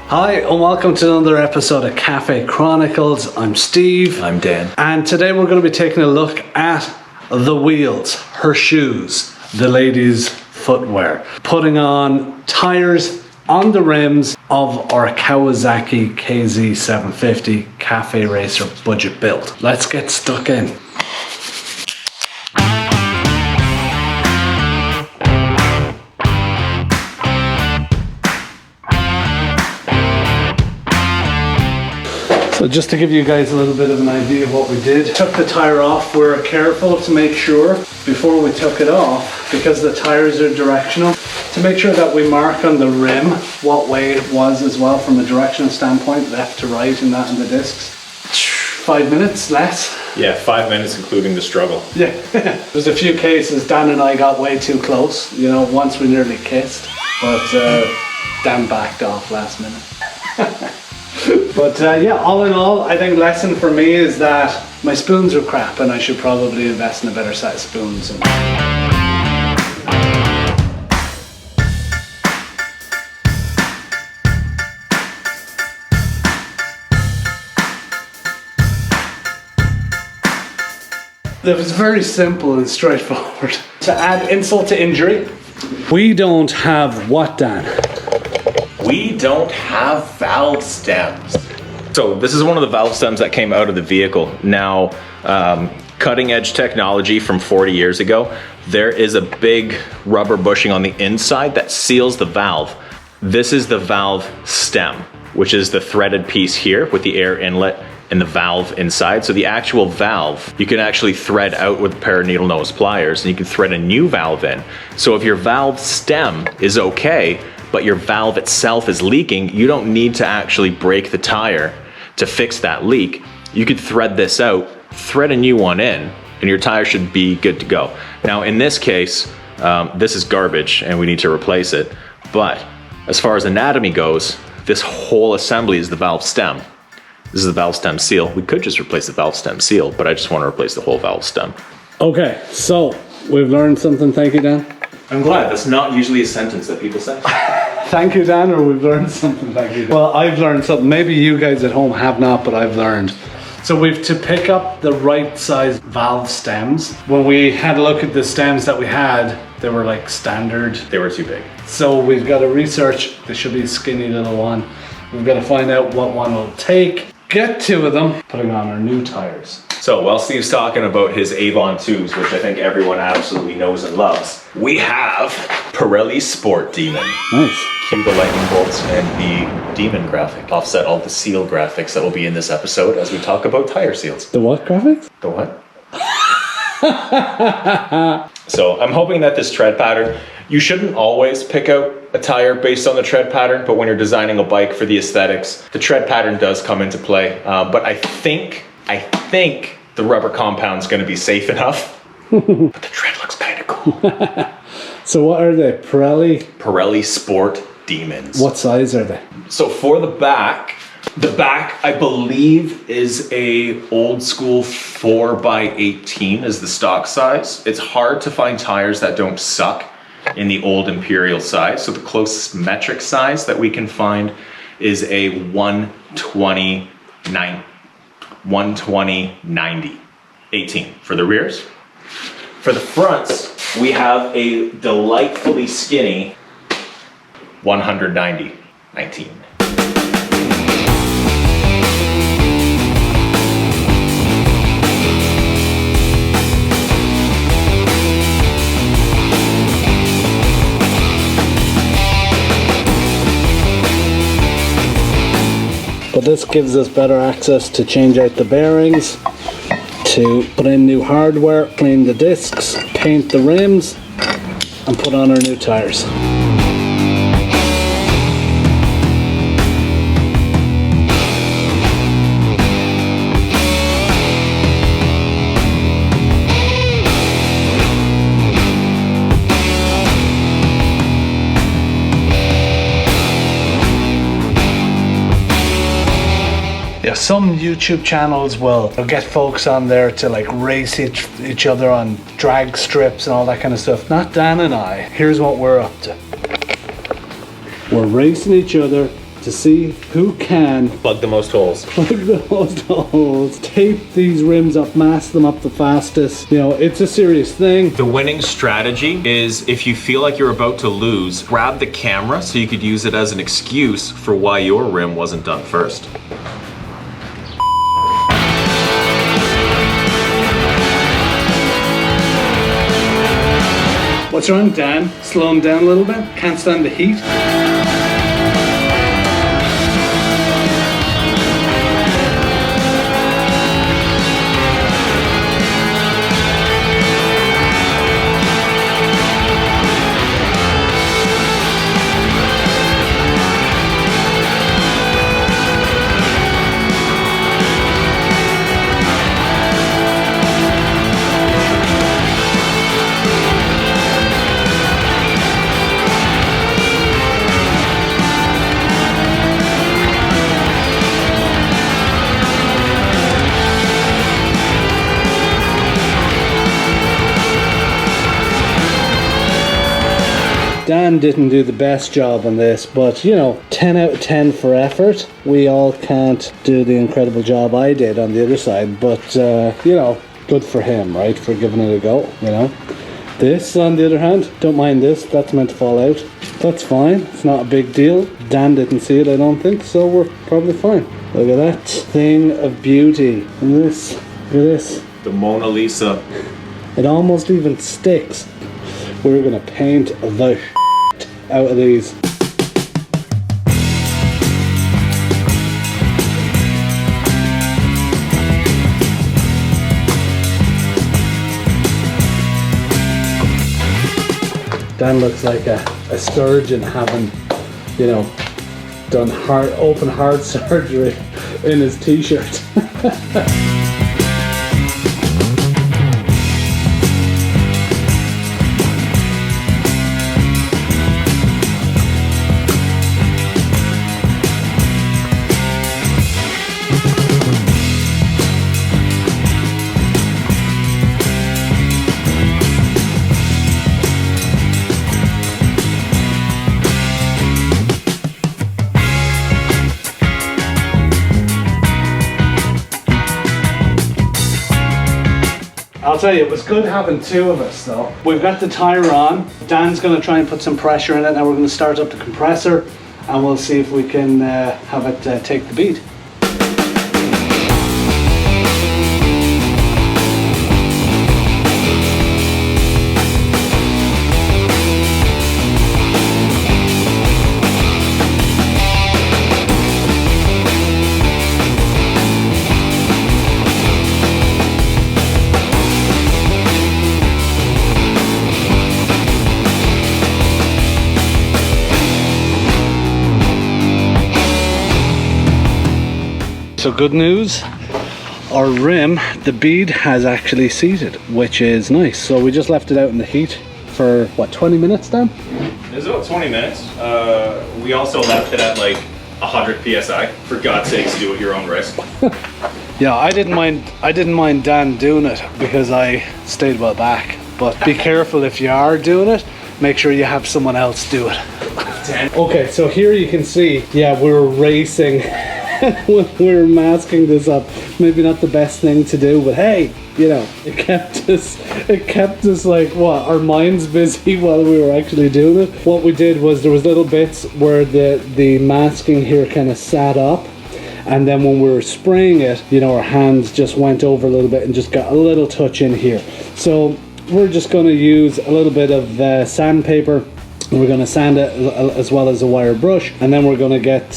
Hi and welcome to another episode of Cafe Chronicles. I'm Steve. I'm Dan. And today we're going to be taking a look at the wheels, her shoes, the ladies' footwear, putting on tires on the rims of our Kawasaki KZ750 Cafe Racer budget build. Let's get stuck in. So just to give you guys a little bit of an idea of what we did, took the tire off. We were careful to make sure before we took it off, because the tires are directional, to make sure that we mark on the rim what way it was as well from a directional standpoint, left to right and that in the discs. 5 minutes less. Yeah, 5 minutes including the struggle. Yeah. There's a few cases Dan and I got way too close, you know, once we nearly kissed, but Dan backed off last minute. But yeah, all in all, I think lesson for me is that my spoons are crap and I should probably invest in a better set of spoons. It was very simple and straightforward. To add insult to injury, we don't have what, Dan? We don't have valve stems. So this is one of the valve stems that came out of the vehicle. Now, cutting edge technology from 40 years ago, there is a big rubber bushing on the inside that seals the valve. This is the valve stem, which is the threaded piece here with the air inlet and the valve inside. So the actual valve, you can actually thread out with a pair of needle nose pliers and you can thread a new valve in. So if your valve stem is okay, but your valve itself is leaking, you don't need to actually break the tire to fix that leak. You could thread this out, thread a new one in, and your tire should be good to go. Now in this case, this is garbage and we need to replace it. But as far as anatomy goes, this whole assembly is the valve stem. This is the valve stem seal. We could just replace the valve stem seal, but I just want to replace the whole valve stem. Okay, so we've learned something. Thank you, Dan. I'm glad. That's not usually a sentence that people say. Thank you, Dan, or we've learned something. Thank you, Dan. Well, I've learned something. Maybe you guys at home have not, but I've learned. So we've to pick up the right size valve stems. When we had a look at the stems that we had, they were like standard. They were too big. So we've got to research. There should be a skinny little one. We've got to find out what one will take. Get 2 of them, putting on our new tires. So while Steve's talking about his Avon 2s, which I think everyone absolutely knows and loves, we have Pirelli Sport Demon. Nice. Cue the lightning bolts and the Demon graphic. Offset all the seal graphics that will be in this episode as we talk about tire seals. The what graphics? The what? So I'm hoping that this tread pattern, you shouldn't always pick out a tire based on the tread pattern, but when you're designing a bike for the aesthetics, the tread pattern does come into play. But I think the rubber compound's gonna be safe enough, but the tread looks kind of cool. So what are they, Pirelli Sport Demons. What size are they? So for the back I believe is a old school 4x18 is the stock size. It's hard to find tires that don't suck in the old Imperial size. So the closest metric size that we can find is a 120/90 18 for the rears. For the fronts, we have a delightfully skinny 190/19. But this gives us better access to change out the bearings, to put in new hardware, clean the discs, paint the rims, and put on our new tires. Yeah, some YouTube channels will get folks on there to like race each other on drag strips and all that kind of stuff. Not Dan and I. Here's what we're up to. We're racing each other to see who can Plug the most holes. plug the most holes, tape these rims up, mask them up the fastest. You know, it's a serious thing. The winning strategy is if you feel like you're about to lose, grab the camera so you could use it as an excuse for why your rim wasn't done first. What's wrong, Dan? Slow him down a little bit? Can't stand the heat? Dan didn't do the best job on this, but you know, 10 out of 10 for effort. We all can't do the incredible job I did on the other side, but you know, good for him, right, for giving it a go, you know. This, on the other hand, don't mind this, that's meant to fall out. That's fine, it's not a big deal. Dan didn't see it, I don't think, so we're probably fine. Look at that thing of beauty. And this, look at this. The Mona Lisa. It almost even sticks. We're gonna paint the out of these. Dan looks like a surgeon having, you know, done open heart surgery in his t-shirt. I'll tell you, it was good having two of us though. We've got the tire on. Dan's going to try and put some pressure in it. Now we're going to start up the compressor and we'll see if we can have it take the beat. So good news, our rim, the bead has actually seated, which is nice. So we just left it out in the heat for what, 20 minutes then? It was about 20 minutes. We also left it at like 100 PSI. For God's sakes, do it at your own risk. Yeah, I didn't mind Dan doing it because I stayed well back. But be careful if you are doing it, make sure you have someone else do it. Okay, so here you can see, yeah, we're racing. When we were masking this up. Maybe not the best thing to do, but hey, you know, it kept us like, what, our minds busy while we were actually doing it. What we did was there was little bits where the masking here kind of sat up, and then when we were spraying it, you know, our hands just went over a little bit and just got a little touch in here. So we're just going to use a little bit of sandpaper. We're going to sand it as well as a wire brush, and then we're going to get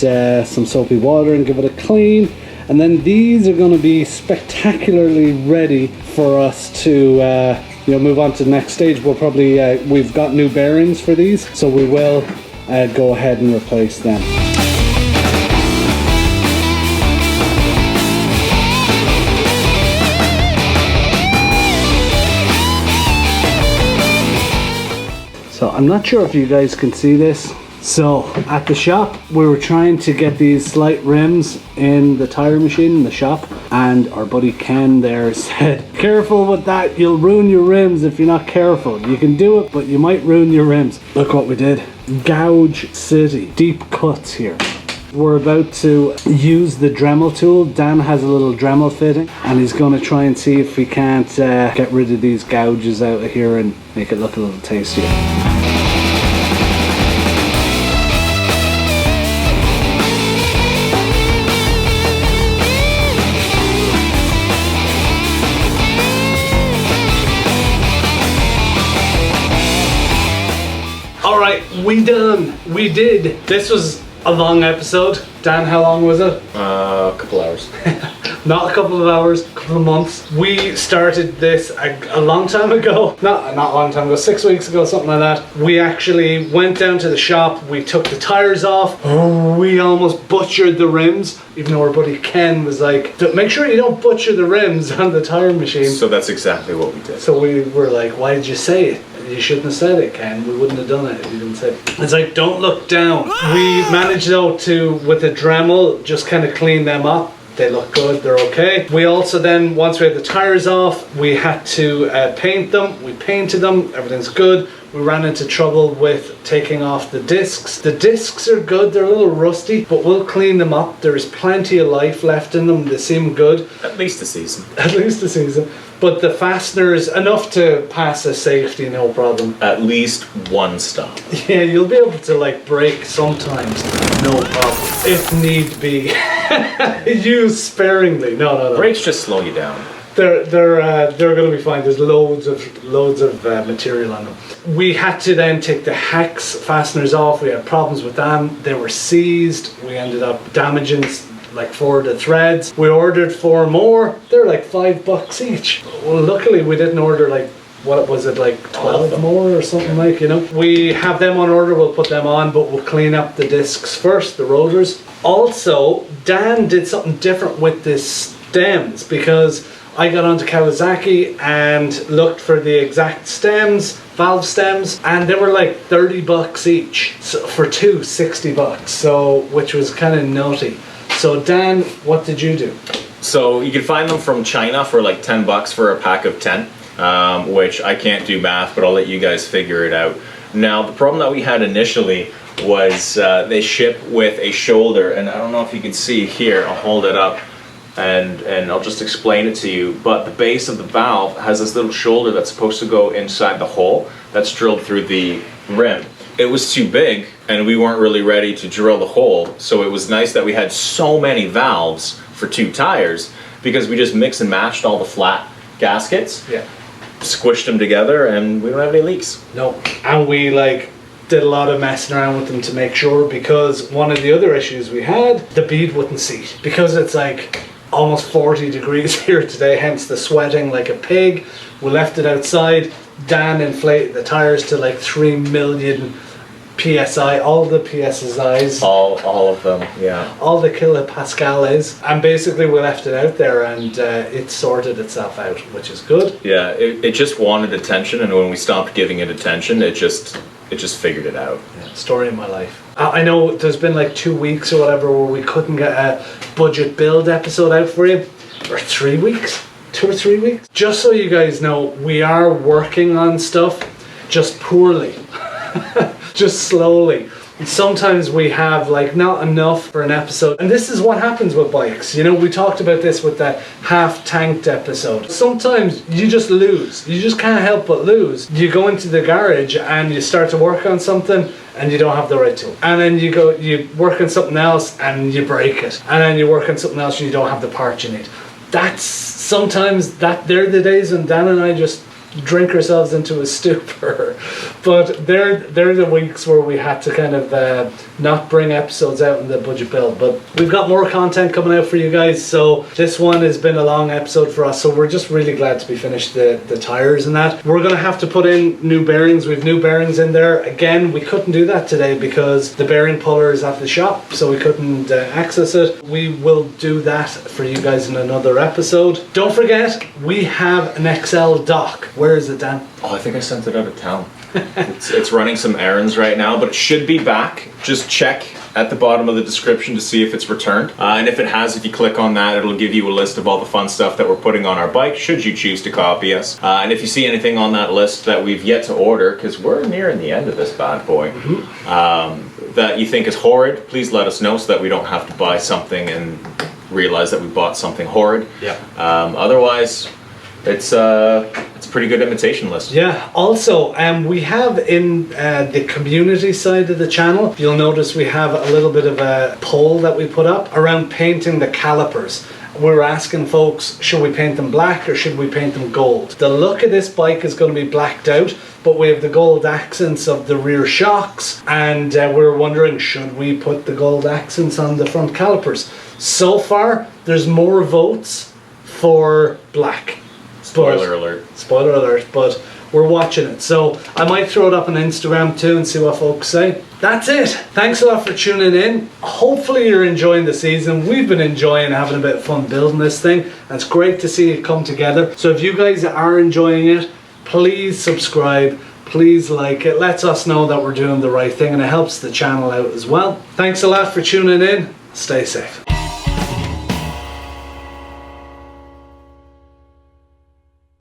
some soapy water and give it a clean, and then these are going to be spectacularly ready for us to you know, move on to the next stage. We'll probably we've got new bearings for these, so we will go ahead and replace them. So I'm not sure if you guys can see this. So at the shop, we were trying to get these slight rims in the tire machine in the shop, and our buddy Ken there said, careful with that, you'll ruin your rims if you're not careful. You can do it, but you might ruin your rims. Look what we did. Gouge City, deep cuts here. We're about to use the Dremel tool. Dan has a little Dremel fitting and he's going to try and see if we can't get rid of these gouges out of here and make it look a little tastier. Alright, we did. This was a long episode. Dan, how long was it? A couple hours. Not a couple of hours, a couple of months. We started this a long time ago. Not a long time ago, 6 weeks ago, something like that. We actually went down to the shop, we took the tires off. We almost butchered the rims, even though our buddy Ken was like, make sure you don't butcher the rims on the tire machine. So that's exactly what we did. So we were like, why did you say it? You shouldn't have said it, Ken. We wouldn't have done it if you didn't say it. It's like, don't look down. We managed though to, with the Dremel, just kind of clean them up. They look good, they're okay. We also then, once we had the tires off, we had to paint them. We painted them, everything's good. We ran into trouble with taking off the discs. The discs are good, they're a little rusty, but we'll clean them up. There's plenty of life left in them, they seem good. At least a season. At least a season. But the fasteners, enough to pass a safety, no problem. At least one stop. Yeah, you'll be able to like brake sometimes, no problem. If need be. Use sparingly. No. Brakes just slow you down. They're going to be fine. There's loads of material on them. We had to then take the hex fasteners off. We had problems with them. They were seized. We ended up damaging like 4 of the threads. We ordered 4 more. They're like $5 each. Well, luckily we didn't order like, what was it, like 12 more or something, like, you know. We have them on order, we'll put them on, but we'll clean up the discs first, the rotors. Also, Dan did something different with the stems, because I got onto Kawasaki and looked for the exact stems, valve stems, and they were like $30 each. So for 2, $60. So, which was kind of nutty. So Dan, what did you do? So you can find them from China for like $10 for a pack of 10, which I can't do math, but I'll let you guys figure it out. Now, the problem that we had initially was they ship with a shoulder, and I don't know if you can see here, I'll hold it up and I'll just explain it to you, but the base of the valve has this little shoulder that's supposed to go inside the hole that's drilled through the rim. It was too big and we weren't really ready to drill the hole, so it was nice that we had so many valves for 2 tires, because we just mixed and matched all the flat gaskets, squished them together, and we don't have any leaks. No, and we like did a lot of messing around with them to make sure, because one of the other issues we had, the bead wouldn't seat, because it's like almost 40 degrees here today, hence the sweating like a pig. We left it outside. Dan inflated the tires to like 3 million PSI, all the PSIs. All of them, yeah. All the kilopascals. And basically we left it out there and it sorted itself out, which is good. Yeah, it just wanted attention, and when we stopped giving it attention, it just figured it out. Yeah, story of my life. I know there's been like 2 weeks or whatever where we couldn't get a budget build episode out for you. Or 3 weeks. 2 or 3 weeks. Just so you guys know, we are working on stuff, just poorly. Just slowly. And sometimes we have like not enough for an episode, and this is what happens with bikes. You know, we talked about this with that half tanked episode. Sometimes you just lose. You just can't help but lose. You go into the garage and you start to work on something and you don't have the right tool, and then you work on something else and you break it, and then you work on something else and you don't have the part you need. That's sometimes they're the days when Dan and I just drink ourselves into a stupor. But they're the weeks where we had to kind of not bring episodes out in the budget build. But we've got more content coming out for you guys, so this one has been a long episode for us, so we're just really glad to be finished the tires and that. We're going to have to put in new bearings. We've new bearings in there. Again, we couldn't do that today because the bearing puller is at the shop, so we couldn't access it. We will do that for you guys in another episode. Don't forget, we have an XL dock. Where is it, Dan? Oh, I think I sent it out of town. It's running some errands right now, but it should be back. Just check at the bottom of the description to see if it's returned. And if it has, if you click on that, it'll give you a list of all the fun stuff that we're putting on our bike, should you choose to copy us. And if you see anything on that list that we've yet to order, because we're nearing the end of this bad boy, that you think is horrid, please let us know so that we don't have to buy something and realize that we bought something horrid. Yeah. Otherwise, it's a pretty good imitation list. Yeah. Also, we have in the community side of the channel, you'll notice we have a little bit of a poll that we put up around painting the calipers. We're asking folks, should we paint them black or should we paint them gold? The look of this bike is going to be blacked out, but we have the gold accents of the rear shocks, and we're wondering, should we put the gold accents on the front calipers? So far, there's more votes for black. Spoiler alert. Spoiler alert, but we're watching it. So I might throw it up on Instagram too and see what folks say. That's it. Thanks a lot for tuning in. Hopefully you're enjoying the season. We've been enjoying having a bit of fun building this thing, and it's great to see it come together. So if you guys are enjoying it, please subscribe, please like it. Lets us know that we're doing the right thing, and it helps the channel out as well. Thanks a lot for tuning in. Stay safe.